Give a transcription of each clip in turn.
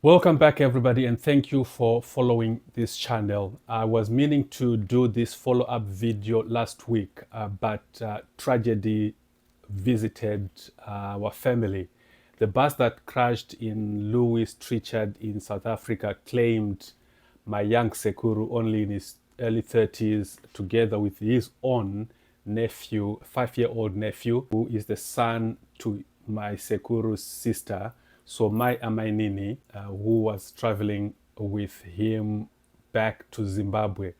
Welcome back, everybody, and thank you for following this channel. I was meaning to do this follow-up video last week, but tragedy visited our family. The bus that crashed in Louis Trichardt in South Africa claimed my young Sekuru, only in his early 30s, together with his own nephew, 5-year-old nephew, who is the son to my Sekuru's sister. So my Amainini, who was traveling with him back to Zimbabwe.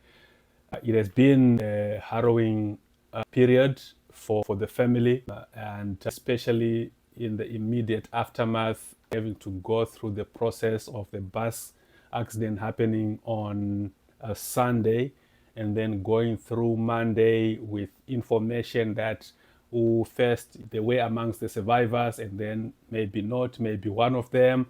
It has been a harrowing period for the family, and especially in the immediate aftermath, having to go through the process of the bus accident happening on a Sunday, and then going through Monday with information that first they were amongst the survivors, and then maybe not, maybe one of them,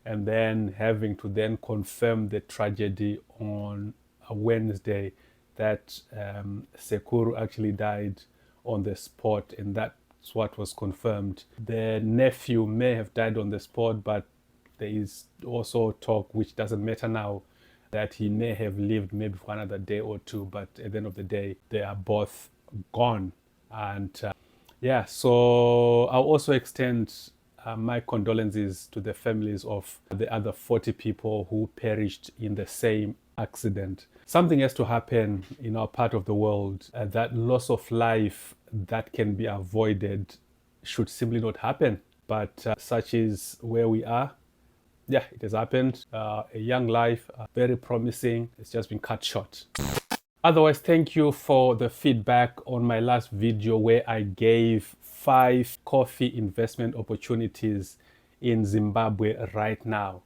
and then having to then confirm the tragedy on a Wednesday that Sekuru actually died on the spot, and that's what was confirmed. The nephew may have died on the spot, but there is also talk, which doesn't matter now, that he may have lived maybe for another day or two, but at the end of the day, they are both gone. And yeah, so I'll also extend my condolences to the families of the other 40 people who perished in the same accident. Something has to happen in our part of the world. That loss of life that can be avoided should simply not happen. But such is where we are. Yeah, it has happened. A young life, very promising. It's just been cut short. Otherwise, thank you for the feedback on my last video where I gave 5 coffee investment opportunities in Zimbabwe right now.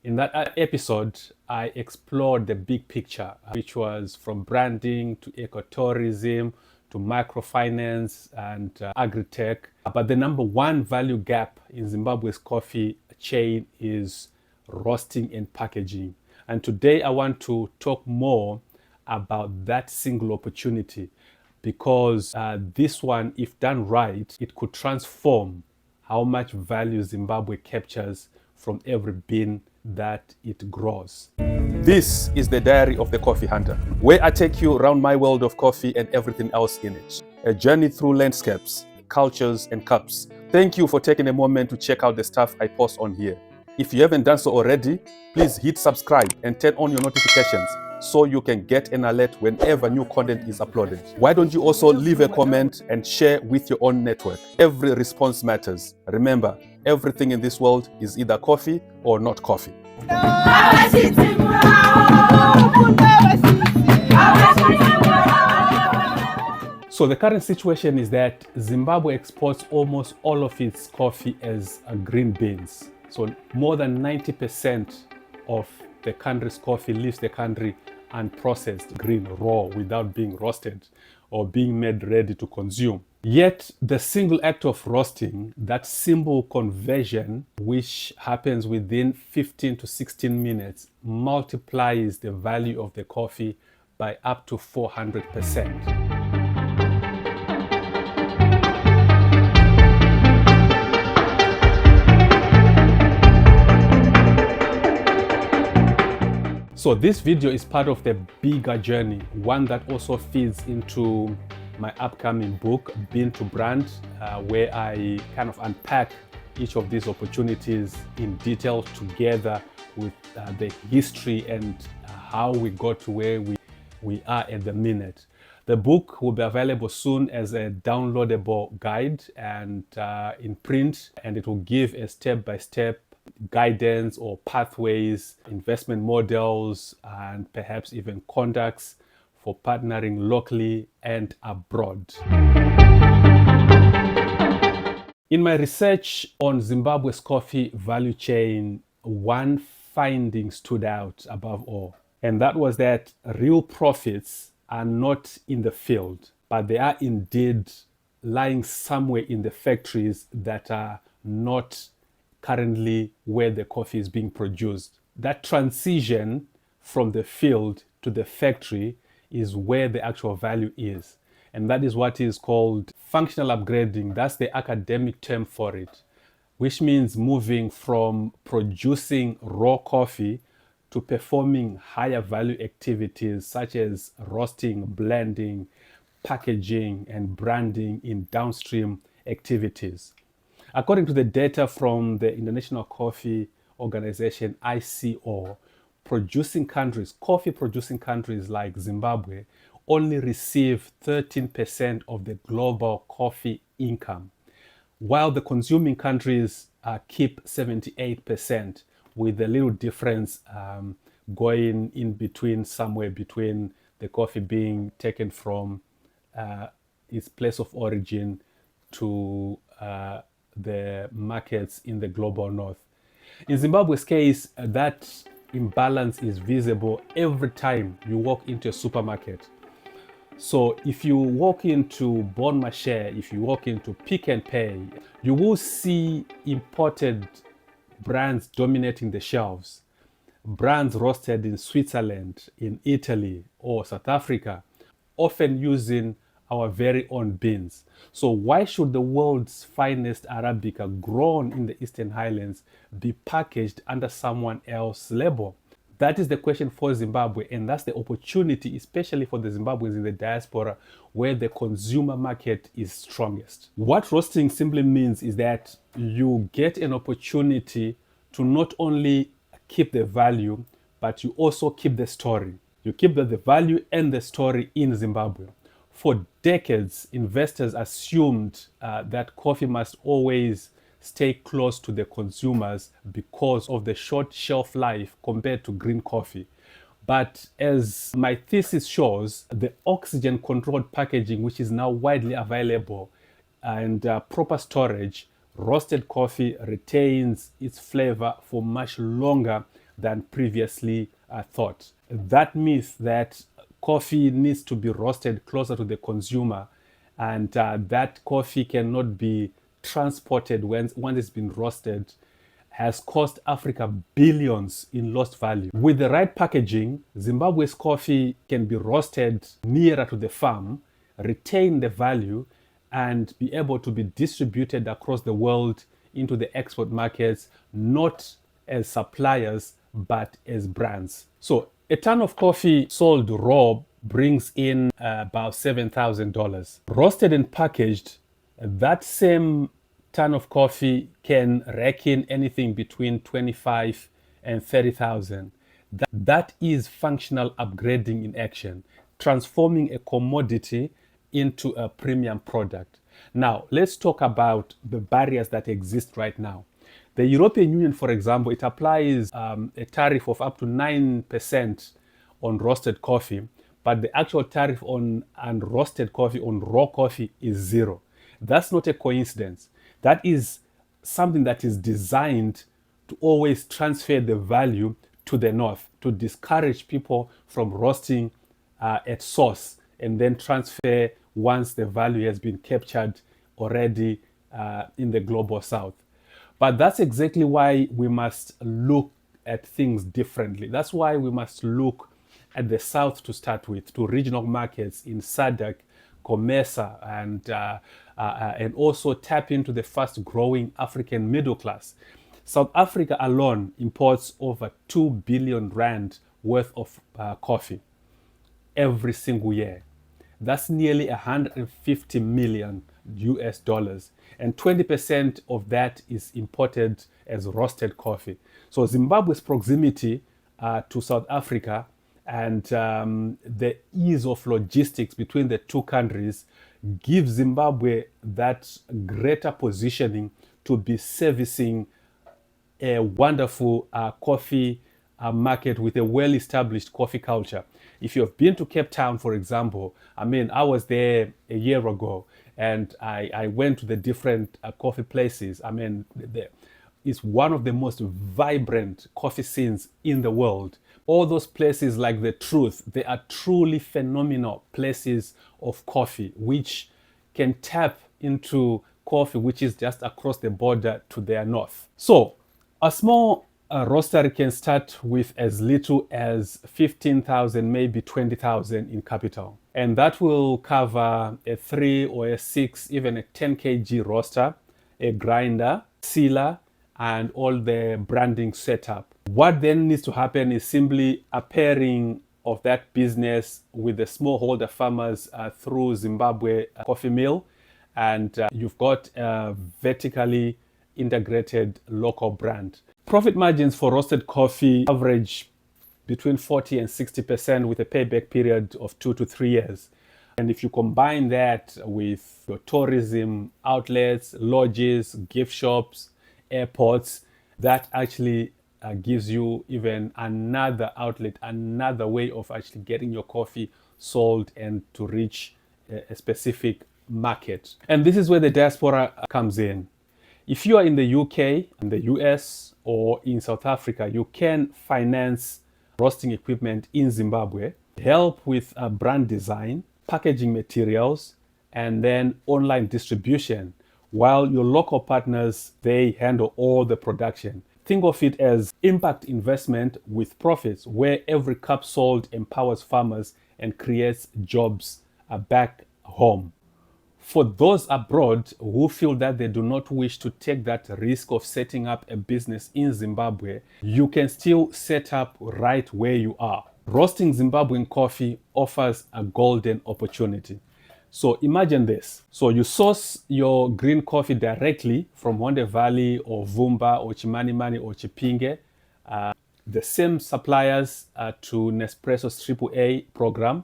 In that episode, I explored the big picture, which was from branding to ecotourism to microfinance and agri-tech. But the number one value gap in Zimbabwe's coffee chain is roasting and packaging. And today I want to talk more about that single opportunity, because this one, if done right, it could transform how much value Zimbabwe captures from every bean that it grows. This is the Diary of the Coffee Hunter, where I take you around my world of coffee and everything else in it. A journey through landscapes, cultures, and cups. Thank you for taking a moment to check out the stuff I post on here. If you haven't done so already, please hit subscribe and turn on your notifications so you can get an alert whenever new content is uploaded. Why don't you also leave a comment and share with your own network? Every response matters. Remember, everything in this world is either coffee or not coffee. So the current situation is that Zimbabwe exports almost all of its coffee as green beans. So more than 90% of the country's coffee leaves the country unprocessed, green, raw, without being roasted or being made ready to consume. Yet the single act of roasting, that simple conversion, which happens within 15 to 16 minutes, multiplies the value of the coffee by up to 400%. So this video is part of the bigger journey, one that also feeds into my upcoming book, Bean to Brand, where I kind of unpack each of these opportunities in detail together with the history and how we got to where we are at the minute. The book will be available soon as a downloadable guide and in print, and it will give a step-by-step guidance or pathways, investment models, and perhaps even contacts for partnering locally and abroad. In my research on Zimbabwe's coffee value chain, one finding stood out above all, and that was that real profits are not in the field, but they are indeed lying somewhere in the factories that are not currently where the coffee is being produced. That transition from the field to the factory is where the actual value is. And that is what is called functional upgrading. That's the academic term for it. which means moving from producing raw coffee to performing higher value activities such as roasting, blending, packaging, and branding in downstream activities. According to the data from the International Coffee Organization, ICO, coffee producing countries like Zimbabwe only receive 13% of the global coffee income, while the consuming countries keep 78%, with a little difference going in between, somewhere between the coffee being taken from its place of origin to the markets in the global north. In Zimbabwe's case, that imbalance is visible every time you walk into a supermarket. So if you walk into Bon Marché, if you walk into Pick and Pay, you will see imported brands dominating the shelves. Brands roasted in Switzerland, in Italy, or South Africa, often using our very own beans. So why should the world's finest Arabica grown in the Eastern Highlands be packaged under someone else's label? That is the question for Zimbabwe, and that's the opportunity, especially for the Zimbabweans in the diaspora, where the consumer market is strongest. What roasting simply means is that you get an opportunity to not only keep the value, but you also keep the story. You keep the value and the story in Zimbabwe. For decades, investors assumed that coffee must always stay close to the consumers because of the short shelf life compared to green coffee. But as my thesis shows, the oxygen-controlled packaging, which is now widely available, and proper storage, roasted coffee retains its flavor for much longer than previously thought. That myth that coffee needs to be roasted closer to the consumer and that coffee cannot be transported once it's been roasted has cost Africa billions in lost value. With the right packaging, Zimbabwe's coffee can be roasted nearer to the farm, retain the value, and be able to be distributed across the world into the export markets, not as suppliers, but as brands. So a ton of coffee sold raw brings in about $7,000. Roasted and packaged, that same ton of coffee can rake in anything between 25 and 30,000. That is functional upgrading in action, transforming a commodity into a premium product. Now, let's talk about the barriers that exist right now. The European Union, for example, it applies a tariff of up to 9% on roasted coffee, but the actual tariff on unroasted coffee, on raw coffee, is zero. That's not a coincidence. That is something that is designed to always transfer the value to the north, to discourage people from roasting at source and then transfer once the value has been captured already in the global south. But that's exactly why we must look at things differently. That's why we must look at the south to start with, to regional markets in SADC, COMESA, and also tap into the fast growing African middle class. South Africa alone imports over 2 billion rand worth of coffee every single year. That's nearly 150 million US dollars. And 20% of that is imported as roasted coffee. So Zimbabwe's proximity to South Africa and the ease of logistics between the two countries gives Zimbabwe that greater positioning to be servicing a wonderful coffee market with a well-established coffee culture. If you have been to Cape Town, for example, I was there a year ago and I went to the different coffee places. It's one of the most vibrant coffee scenes in the world. All those places like The Truth, they are truly phenomenal places of coffee, which can tap into coffee, which is just across the border to their north. So a small roastery can start with as little as 15,000, maybe 20,000 in capital. And that will cover a 3 or a 6, even a 10 kg roaster, a grinder, sealer, and all the branding setup. What then needs to happen is simply a pairing of that business with the smallholder farmers through Zimbabwe Coffee Mill, and you've got a vertically integrated local brand. Profit margins for roasted coffee average between 40 and 60% with a payback period of 2 to 3 years. And if you combine that with your tourism outlets, lodges, gift shops, airports, that actually gives you even another outlet, another way of actually getting your coffee sold and to reach a specific market. And this is where the diaspora comes in. If you are in the UK, in the US, or in South Africa, you can finance roasting equipment in Zimbabwe, help with brand design, packaging materials, and then online distribution, while your local partners, they handle all the production. Think of it as impact investment with profits, where every cup sold empowers farmers and creates jobs back home. For those abroad who feel that they do not wish to take that risk of setting up a business in Zimbabwe, you can still set up right where you are. Roasting Zimbabwean coffee offers a golden opportunity. So imagine this. So you source your green coffee directly from Wonde Valley or Vumba or Chimanimani or Chipinge, the same suppliers to Nespresso's AAA program,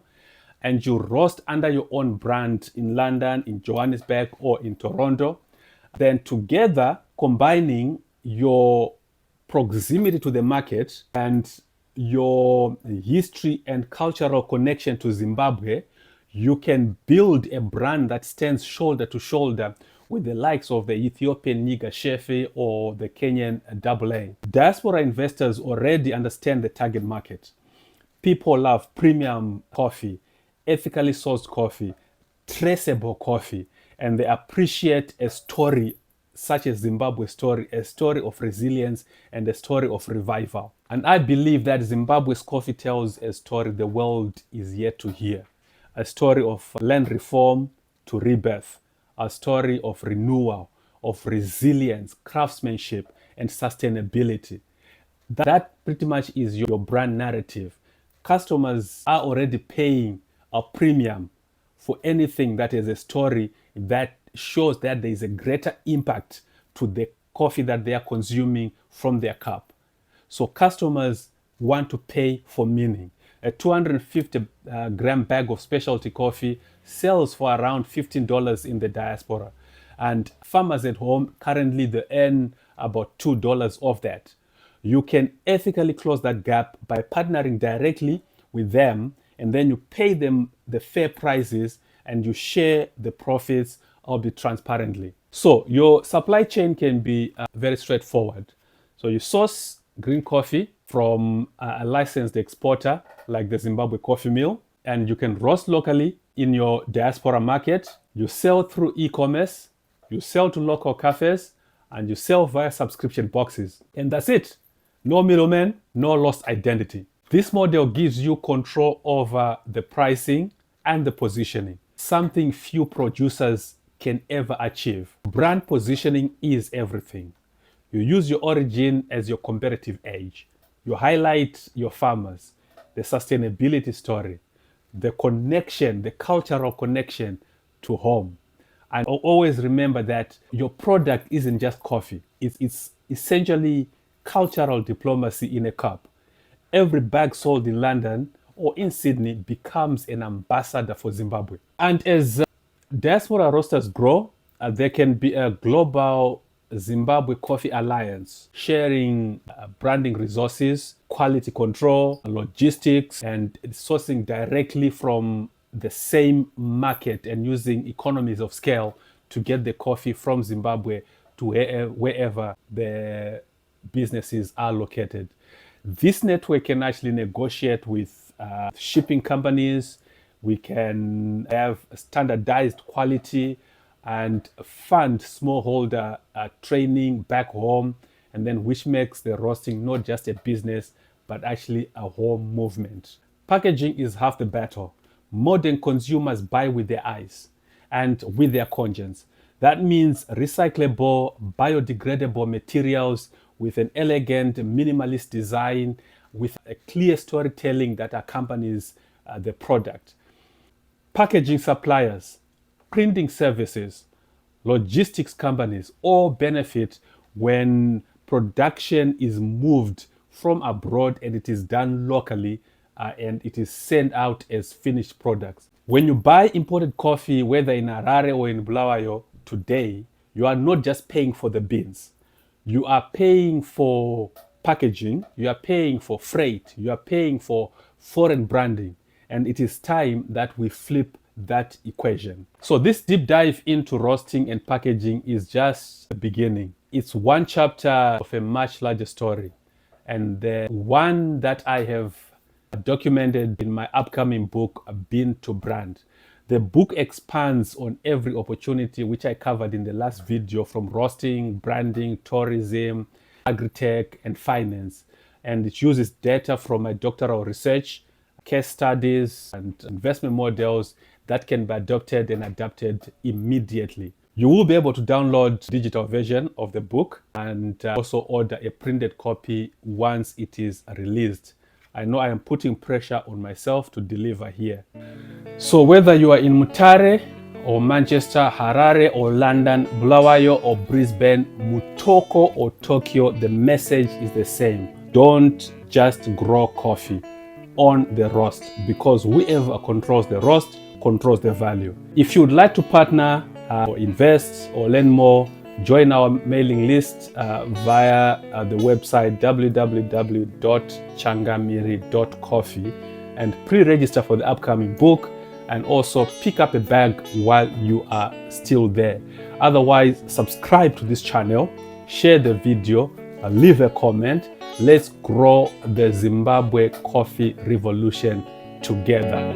and you roast under your own brand in London, in Johannesburg, or in Toronto. Then together, combining your proximity to the market and your history and cultural connection to Zimbabwe, you can build a brand that stands shoulder to shoulder with the likes of the Ethiopian Niga Shefe or the Kenyan AA. Diaspora investors already understand the target market. People love premium coffee, ethically sourced coffee, traceable coffee, and they appreciate a story such as Zimbabwe's story, a story of resilience and a story of revival. And I believe that Zimbabwe's coffee tells a story the world is yet to hear. A story of land reform to rebirth, a story of renewal, of resilience, craftsmanship, and sustainability. That pretty much is your brand narrative. Customers are already paying a premium for anything that is a story that shows that there is a greater impact to the coffee that they are consuming from their cup. So customers want to pay for meaning. A 250 gram bag of specialty coffee sells for around $15 in the diaspora. And farmers at home, currently they earn about $2 of that. You can ethically close that gap by partnering directly with them, and then you pay them the fair prices and you share the profits, albeit transparently. So your supply chain can be very straightforward. So you source green coffee from a licensed exporter like the Zimbabwe Coffee Mill, and you can roast locally in your diaspora market. You sell through e-commerce, you sell to local cafes, and you sell via subscription boxes. And that's it. No middleman, no lost identity. This model gives you control over the pricing and the positioning, something few producers can ever achieve. Brand positioning is everything. You use your origin as your competitive edge. You highlight your farmers, the sustainability story, the connection, the cultural connection to home. And always remember that your product isn't just coffee. It's essentially cultural diplomacy in a cup. Every bag sold in London or in Sydney becomes an ambassador for Zimbabwe. And as diaspora roasters grow, there can be a global Zimbabwe Coffee Alliance sharing branding resources, quality control, logistics, and sourcing directly from the same market and using economies of scale to get the coffee from Zimbabwe to wherever the businesses are located. This network can actually negotiate with shipping companies. We can have standardized quality and fund smallholder training back home, and then which makes the roasting not just a business, but actually a whole movement. Packaging is half the battle. Modern consumers buy with their eyes and with their conscience. That means recyclable, biodegradable materials with an elegant, minimalist design, with a clear storytelling that accompanies the product. Packaging suppliers, printing services, logistics companies all benefit when production is moved from abroad and it is done locally, and it is sent out as finished products. When you buy imported coffee, whether in Harare or in Bulawayo today, you are not just paying for the beans. You are paying for packaging, you are paying for freight, you are paying for foreign branding. And it is time that we flip that equation. So this deep dive into roasting and packaging is just the beginning. It's one chapter of a much larger story. And the one that I have documented in my upcoming book, Bean to Brand. The book expands on every opportunity which I covered in the last video, from roasting, branding, tourism, agri-tech, and finance. And it uses data from my doctoral research, case studies, and investment models that can be adopted and adapted immediately. You will be able to download the digital version of the book and also order a printed copy once it is released. I know I am putting pressure on myself to deliver here. So whether you are in Mutare or Manchester, Harare or London, Bulawayo or Brisbane, Mutoko or Tokyo, the message is the same. Don't just grow coffee, on the roast, because whoever controls the roast controls the value. If you would like to partner or invest or learn more, join our mailing list via the website www.changamiri.coffee and pre-register for the upcoming book, and also pick up a bag while you are still there. Otherwise, subscribe to this channel, share the video, leave a comment. Let's grow the Zimbabwe coffee revolution together.